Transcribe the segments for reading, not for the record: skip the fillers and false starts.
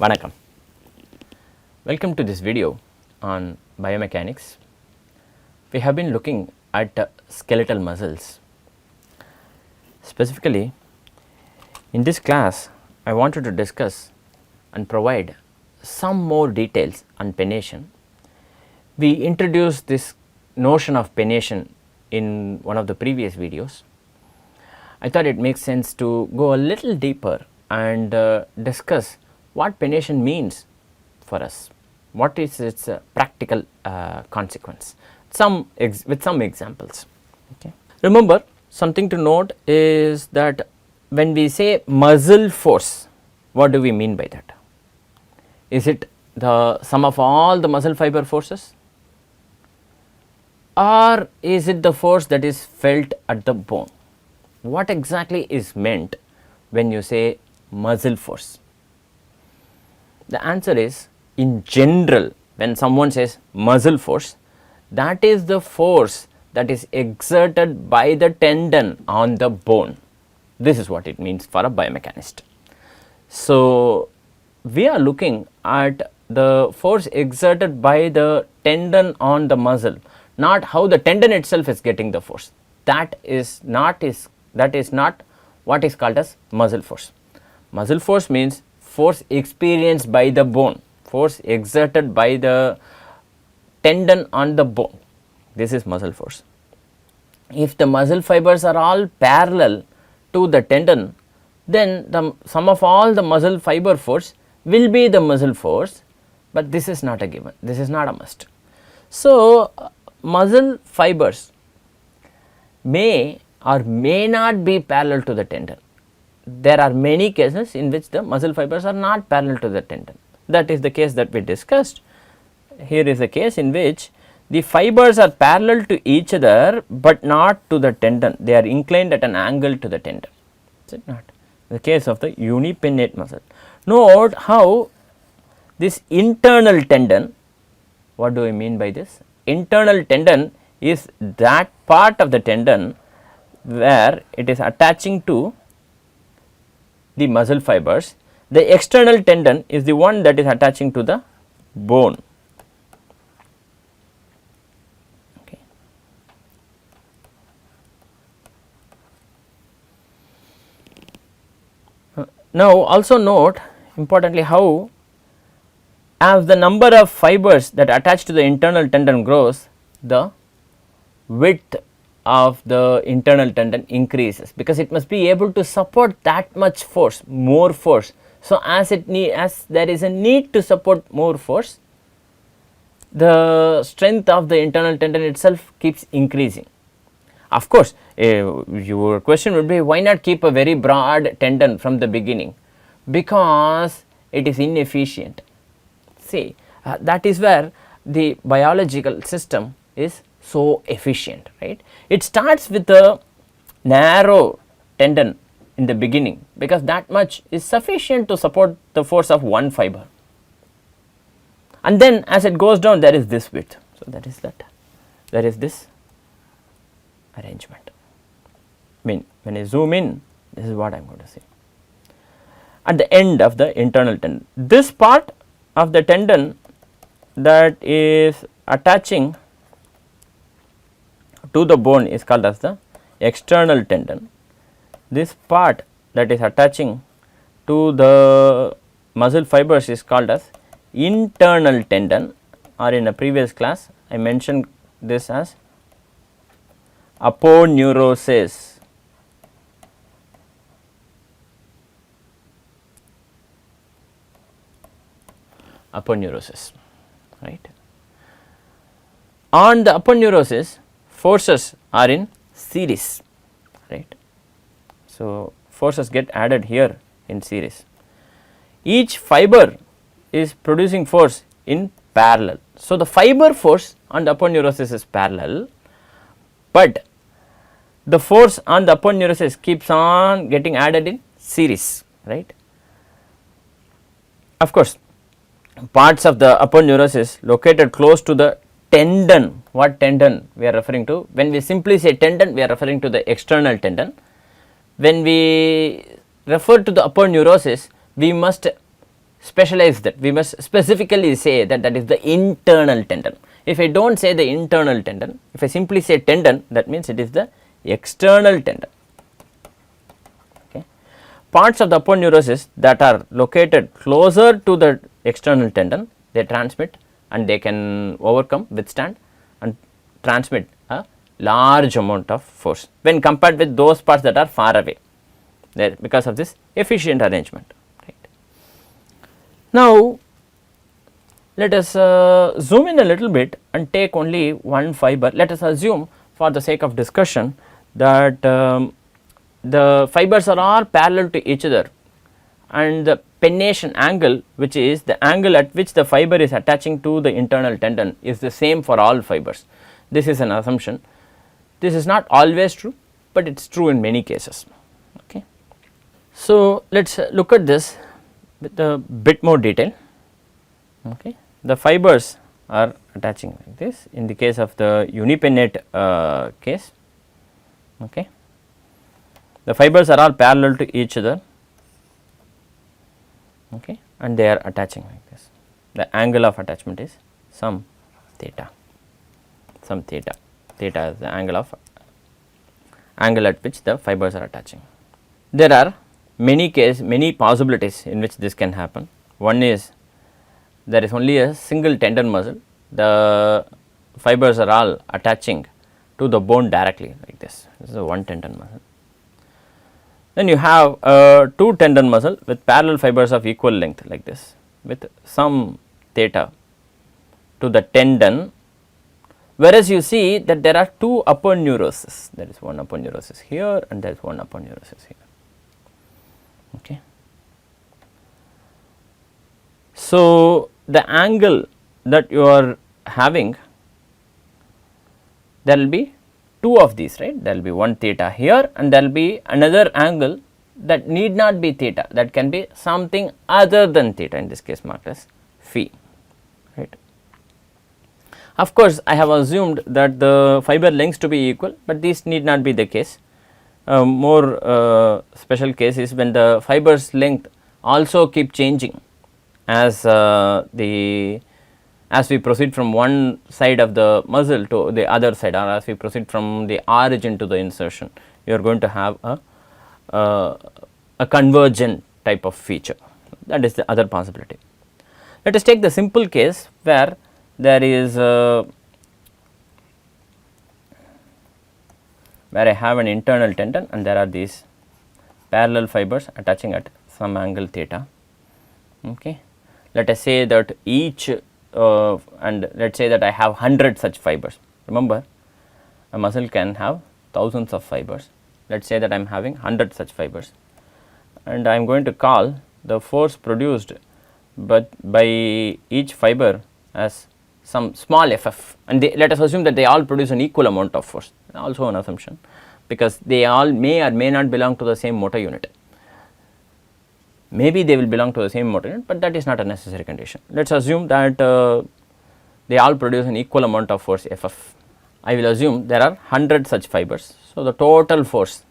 Vanakkam. Welcome to this video on biomechanics. We have been looking at skeletal muscles. Specifically, in this class, I wanted to discuss and provide some more details on pennation. We introduced this notion of pennation in one of the previous videos. I thought it makes sense to go a little deeper and discuss what pennation means for us, what is its practical consequence, with some examples. Okay. Remember, something to note is that when we say muscle force, what do we mean by that? Is it the sum of all the muscle fiber forces, or is it the force that is felt at the bone? What exactly is meant when you say muscle force? The answer is, in general, when someone says muscle force, that is the force that is exerted by the tendon on the bone. This is what it means for a biomechanist. So, we are looking at the force exerted by the tendon on the muscle, not how the tendon itself is getting the force. That is not what is called as muscle force. Muscle force means force experienced by the bone, force exerted by the tendon on the bone. This is muscle force. If the muscle fibers are all parallel to the tendon, then the sum of all the muscle fiber force will be the muscle force, but this is not a given, this is not a must. So, muscle fibers may or may not be parallel to the tendon. There are many cases in which the muscle fibers are not parallel to the tendon. That is the case that we discussed. Here is a case in which the fibers are parallel to each other, but not to the tendon. They are inclined at an angle to the tendon. Is it not? The case of the unipennate muscle. Note how this internal tendon, what do I mean by this? Internal tendon is that part of the tendon where it is attaching to the muscle fibers. The external tendon is the one that is attaching to the bone. Okay. Now, also note importantly how, as the number of fibers that attach to the internal tendon grows, the width of the internal tendon increases, because it must be able to support that much force, more force. So, as there is a need to support more force, the strength of the internal tendon itself keeps increasing. Of course, your question would be, why not keep a very broad tendon from the beginning? Because it is inefficient. See, that is where the biological system is so efficient, right? It starts with a narrow tendon in the beginning, because that much is sufficient to support the force of one fiber, and then as it goes down, there is this width. So, that is that, there is this arrangement. I mean, when I zoom in, this is what I am going to see. At the end of the internal tendon, this part of the tendon that is attaching to the bone is called as the external tendon. This part that is attaching to the muscle fibers is called as internal tendon, or in a previous class I mentioned this as aponeurosis. Aponeurosis, right? On the aponeurosis, forces are in series, right? So, forces get added here in series. Each fiber is producing force in parallel. So, the fiber force on the aponeurosis is parallel, but the force on the aponeurosis keeps on getting added in series, right? Of course, parts of the aponeurosis located close to the tendon. What tendon we are referring to? When we simply say tendon, we are referring to the external tendon. When we refer to the aponeurosis, we must specialize that. We must specifically say that that is the internal tendon. If I do not say the internal tendon, if I simply say tendon, that means it is the external tendon. Okay. Parts of the aponeurosis that are located closer to the external tendon, they transmit and they can overcome, withstand and transmit a large amount of force when compared with those parts that are far away, there because of this efficient arrangement. Right. Now, let us zoom in a little bit and take only one fiber. Let us assume for the sake of discussion that the fibers are all parallel to each other and the pennation angle, which is the angle at which the fiber is attaching to the internal tendon, is the same for all fibers. This is an assumption. This is not always true, but it is true in many cases. Okay. So, let us look at this with a bit more detail. Okay. The fibers are attaching like this in the case of the unipennate case. Okay. The fibers are all parallel to each other, okay, and they are attaching like this. The angle of attachment is some theta, theta is the angle at which the fibers are attaching. There are many possibilities in which this can happen. One is there is only a single tendon muscle, the fibers are all attaching to the bone directly like this. This is a one tendon muscle. Then you have a two tendon muscle with parallel fibers of equal length like this, with some theta to the tendon, whereas you see that there are two aponeuroses. There is one aponeurosis here and there is one aponeurosis here. Okay. So, the angle that you are having, there will be two of these, right. There will be one theta here and there will be another angle that need not be theta, that can be something other than theta, in this case marked as phi, right. Of course, I have assumed that the fiber lengths to be equal, but this need not be the case. More special case is when the fibers length also keep changing as we proceed from one side of the muscle to the other side, or as we proceed from the origin to the insertion, you are going to have a convergent type of feature. That is the other possibility. Let us take the simple case where there is where I have an internal tendon and there are these parallel fibers attaching at some angle theta. Okay. Let us say that each and let us say that I have 100 such fibers. Remember, a muscle can have thousands of fibers. Let us say that I am having 100 such fibers, and I am going to call the force produced by each fiber as some small ff, and let us assume that they all produce an equal amount of force, also an assumption, because they all may or may not belong to the same motor unit. Maybe they will belong to the same motor unit, but that is not a necessary condition. Let us assume that they all produce an equal amount of force ff. I will assume there are 100 such fibers. So, the total force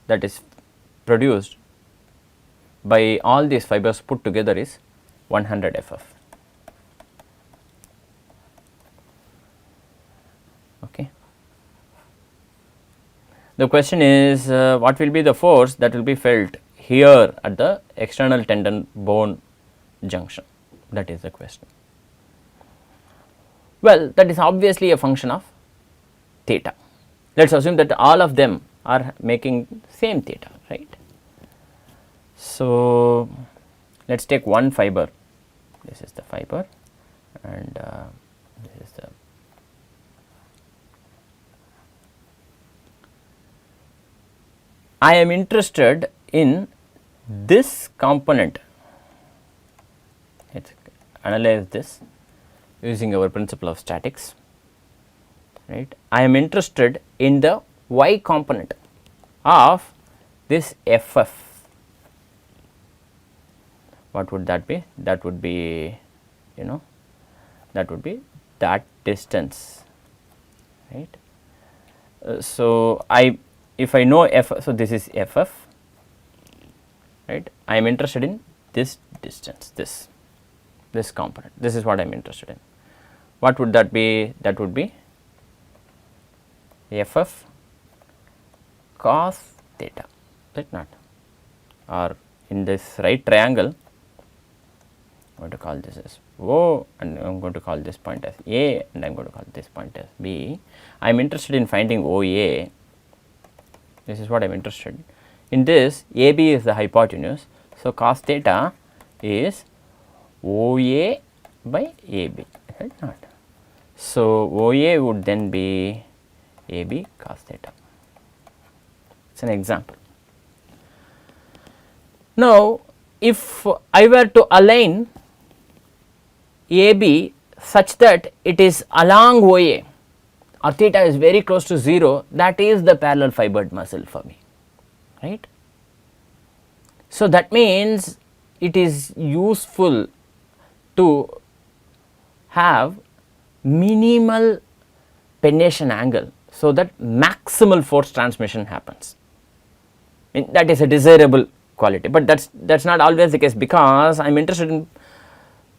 that is produced by all these fibers put together is 100 ff. Okay. The question is what will be the force that will be felt here at the external tendon bone junction? That is the question. Well, that is obviously a function of theta. Let us assume that all of them are making same theta, right. So, let us take one fiber, this is the fiber, and this is the I am interested in this component. Let us analyze this using our principle of statics, right. I am interested in the y component of this ff. What would that be? That would be, that would be that distance, right. So, if I know f, so this is ff, right. I am interested in this distance, this. this component. This is what I am interested in. What would that be? That would be ff cos theta, right not, or in this right triangle I am going to call this as O and I am going to call this point as A and I am going to call this point as B. I am interested in finding OA. This is what I am interested in. In this, AB is the hypotenuse. So, cos theta is OA by AB, right not. So, OA would then be AB cos theta. It is an example. Now, if I were to align AB such that it is along OA or theta is very close to 0, that is the parallel fibered muscle for me, right. So, that means it is useful to have minimal pennation angle, so that maximal force transmission happens. I mean, that is a desirable quality, but that is not always the case, because I am interested in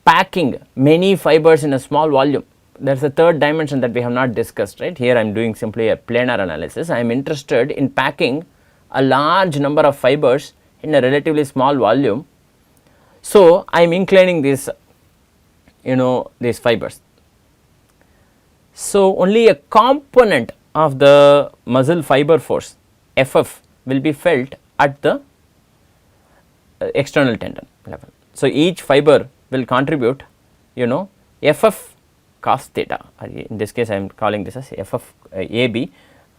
packing many fibers in a small volume. There is a third dimension that we have not discussed, right. Here I am doing simply a planar analysis. I am interested in packing a large number of fibers in a relatively small volume. So, I am inclining these these fibers. So, only a component of the muscle fiber force Ff will be felt at the external tendon level. So, each fiber will contribute Ff cos theta, in this case I am calling this as Ff AB,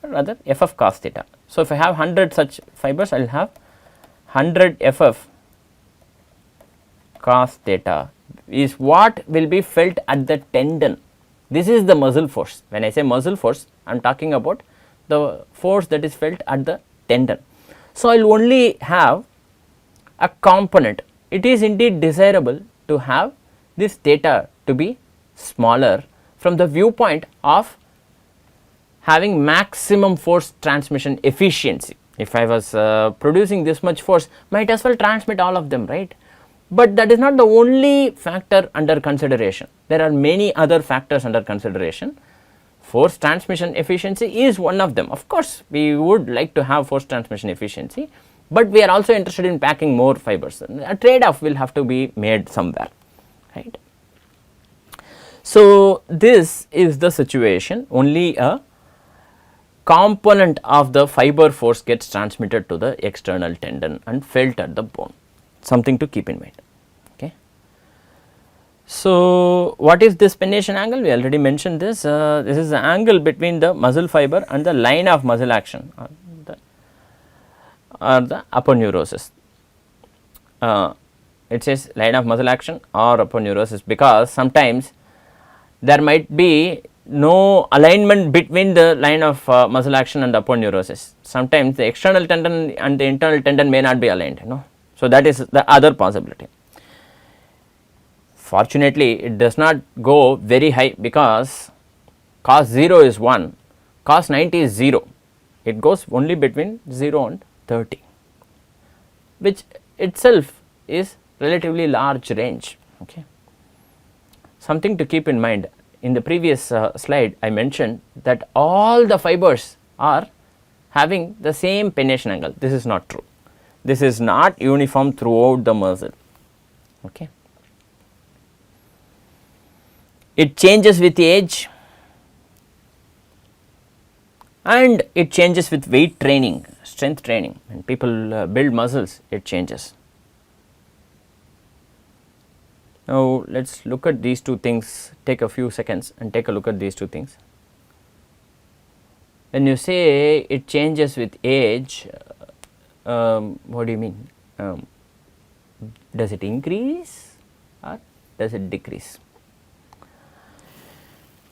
rather Ff cos theta. So, if I have 100 such fibers, I will have 100 Ff cos theta is what will be felt at the tendon. This is the muscle force. When I say muscle force, I am talking about the force that is felt at the tendon. So, I will only have a component. It is indeed desirable to have this theta to be smaller from the viewpoint of having maximum force transmission efficiency. If I was producing this much force, might as well transmit all of them, right. But that is not the only factor under consideration. There are many other factors under consideration. Force transmission efficiency is one of them. Of course, we would like to have force transmission efficiency, but we are also interested in packing more fibers. A trade off will have to be made somewhere, right. So, this is the situation. Only a component of the fiber force gets transmitted to the external tendon and felt at the bone, something to keep in mind. Okay. So, what is this pennation angle? We already mentioned this. This is the angle between the muscle fiber and the line of muscle action, or the aponeurosis. It says line of muscle action or aponeurosis, because sometimes there might be no alignment between the line of muscle action and aponeurosis. Sometimes the external tendon and the internal tendon may not be aligned, So, that is the other possibility. Fortunately, it does not go very high, because cos 0 is 1, cos 90 is 0. It goes only between 0 and 30, which itself is relatively large range. Okay. Something to keep in mind, in the previous slide I mentioned that all the fibers are having the same pennation angle. This is not true. This is not uniform throughout the muscle. Okay. It changes with age and it changes with weight training, strength training. When people build muscles, it changes. Now, let us look at these two things, take a few seconds and take a look at these two things. When you say it changes with age, what do you mean? Does it increase or does it decrease?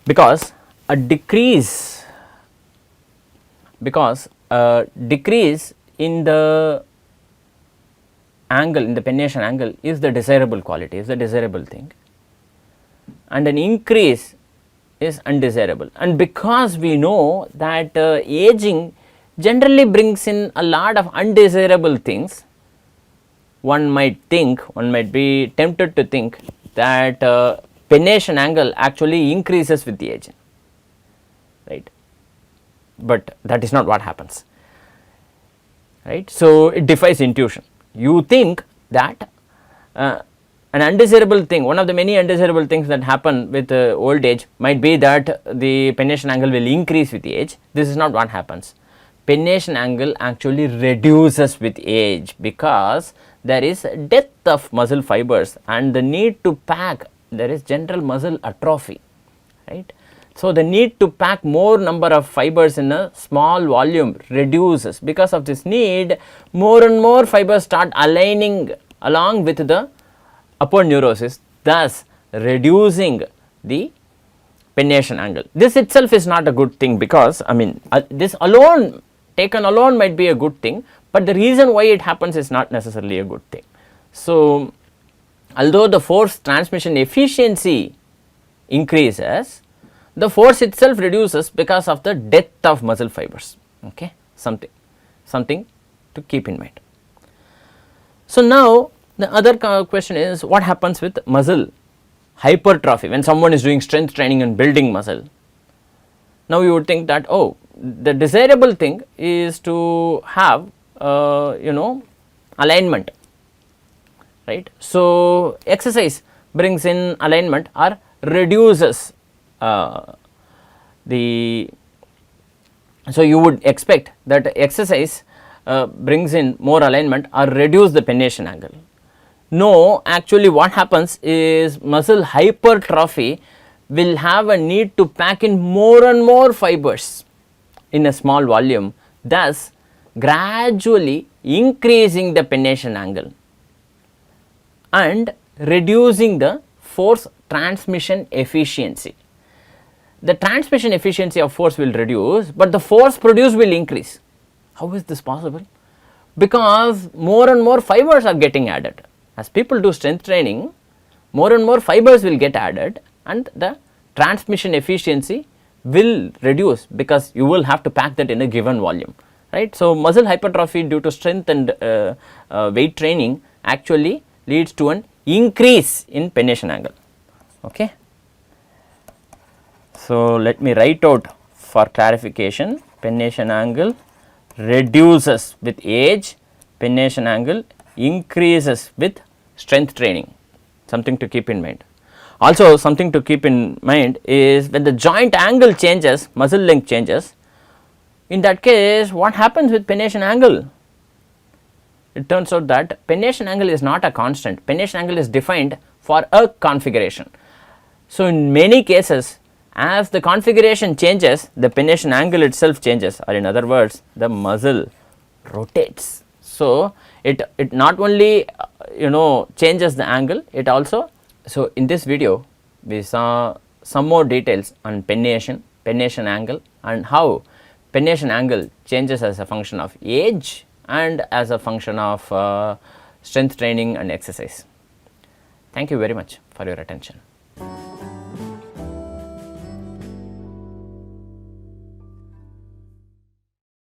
Because a decrease in the angle, in the pennation angle, is the desirable quality, is the desirable thing, and an increase is undesirable. And because we know that aging generally brings in a lot of undesirable things, one might be tempted to think that pennation angle actually increases with the age, right, but that is not what happens, right. So, it defies intuition. You think that an undesirable thing, one of the many undesirable things that happen with old age might be that the pennation angle will increase with age. This is not what happens. Pennation angle actually reduces with age because there is death of muscle fibers and the need to pack, there is general muscle atrophy, right. So, the need to pack more number of fibers in a small volume reduces. Because of this need, more and more fibers start aligning along with the upward neurosis, thus reducing the pennation angle. This itself is not a good thing because I mean this alone, taken alone, might be a good thing, but the reason why it happens is not necessarily a good thing. So, although the force transmission efficiency increases, the force itself reduces because of the death of muscle fibers, okay, something to keep in mind. So, now the other question is what happens with muscle hypertrophy when someone is doing strength training and building muscle. Now, you would think that, oh, the desirable thing is to have alignment, right. So, exercise brings in alignment or reduces the, so you would expect that exercise brings in more alignment or reduce the pennation angle. No, actually what happens is muscle hypertrophy will have a need to pack in more and more fibers in a small volume, thus gradually increasing the pennation angle and reducing the force transmission efficiency. The transmission efficiency of force will reduce, but the force produced will increase. How is this possible? Because more and more fibers are getting added. As people do strength training, more and more fibers will get added and the transmission efficiency will reduce because you will have to pack that in a given volume, right. So, muscle hypertrophy due to strength and weight training actually leads to an increase in pennation angle, okay. So, let me write out for clarification: pennation angle reduces with age, pennation angle increases with strength training, something to keep in mind. Also, something to keep in mind is when the joint angle changes, muscle length changes, in that case what happens with pennation angle? It turns out that pennation angle is not a constant, pennation angle is defined for a configuration. So, in many cases, as the configuration changes, the pennation angle itself changes, or in other words, the muscle rotates. So, it not only changes the angle, it also. So, in this video we saw some more details on pennation angle, and how pennation angle changes as a function of age and as a function of strength training and exercise. Thank you very much for your attention.